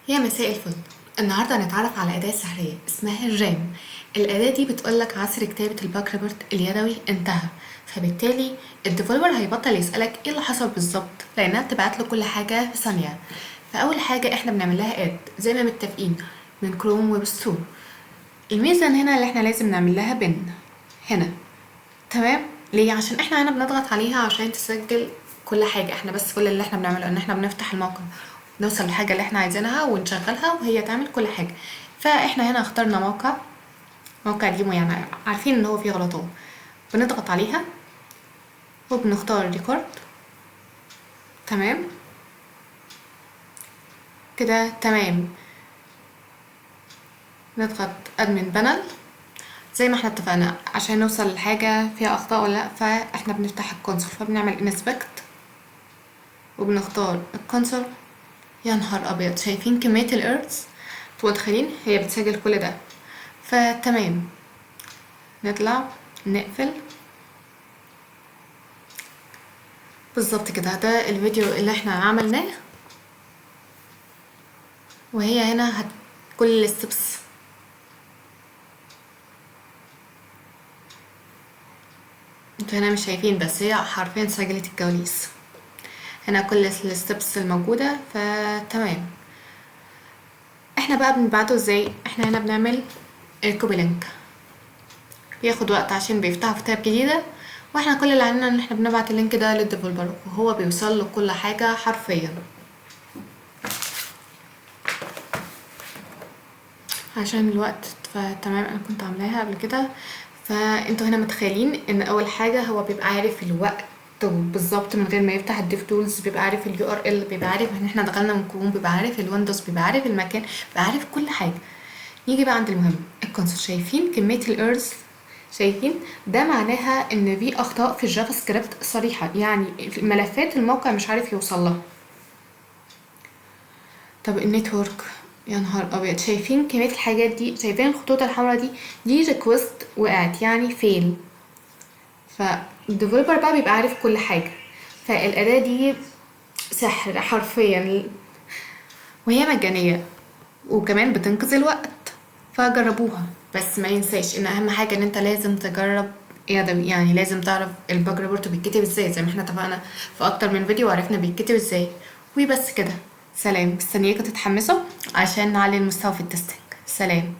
يا مساء الفل. النهارده هنتعرف على أداة سحرية اسمها الرام. الأداة دي بتقولك عصر كتابة الباك ريبورت اليدوي انتهى، فبالتالي الديفلوبر هيبطل يسألك ايه اللي حصل بالظبط، لأنها بتبعت له كل حاجة في ثانية. فأول حاجة احنا بنعمل لها اد زي ما متفقين من كروم ويب ستور. الميزة هنا اللي احنا لازم نعمل لها بن هنا، تمام؟ ليه؟ عشان احنا هنا بنضغط عليها عشان تسجل كل حاجة. احنا بس كل اللي احنا بنعمله ان احنا بنفتح الموقع، نوصل للحاجة اللي احنا عايزينها ونشغلها وهي تعمل كل حاجة. فاحنا هنا اخترنا موقع ديمو، يعني عارفين ان هو فيه غلطات. بنضغط عليها وبنختار ريكورد، تمام كده تمام. نضغط ادمن بانل زي ما احنا اتفقنا عشان نوصل لحاجة فيها اخطاء ولا لا. فاحنا بنفتح الكونسول فبنعمل انسبكت وبنختار الكونسول. يا نهار ابيض، شايفين كمية الايرث؟ انتوا متخيلين هي بتسجل كل ده؟ فتمام، نطلع نقفل. بالظبط كده، ده الفيديو اللي احنا عملناه. وهي هنا كل الستبس انتوا هنا مش شايفين، بس هي حرفيا سجلت الكواليس. هنا كل الستبس الموجودة، فتمام. احنا بقى بنبعته ازاي؟ احنا هنا بنعمل الكوبي لينك، بياخد وقت عشان بيفتحه في تاب جديدة. واحنا كل اللي علينا ان احنا بنبعت اللينك ده للديفلوبر وهو بيوصل له كل حاجة حرفيا. عشان الوقت فتمام، انا كنت عاملاها قبل كده. فانتوا هنا متخيلين ان اول حاجة هو بيبقى عارف الوقت بالظبط من غير ما يفتح الديف تولز، بيبقى عارف اليو ار ال، بيبقى عارف ان احنا دخلنا من كروم، بيبقى عارف الويندوز، بيبقى عارف المكان، بيبقى عارف كل حاجة. نيجي بقى عند المهم، الكونسول. شايفين كمية الايرز؟ شايفين؟ ده معناها ان في اخطاء في الجافا سكريبت صريحة، يعني ملفات الموقع مش عارف يوصل لها. طب النتورك، يا نهار ابيض، شايفين كمية الحاجات دي؟ شايفين الخطوط الحمراء دي ريكوست وقعت، يعني فين. فالديفلوبر بقى بيبقى عارف كل حاجة. فالأداة دي سحر حرفيا، وهي مجانية وكمان بتنقذ الوقت. فجربوها، بس ما ينساش ان اهم حاجة ان انت لازم تجرب يدوي، يعني لازم تعرف الباج ريبورت بيتكتب ازاي زي ما احنا اتفقنا في اكتر من فيديو وعرفنا بيتكتب ازاي. وبس كده، سلام. مستنياكم تتحمسوا عشان نعلي المستوى في التستنج. سلام.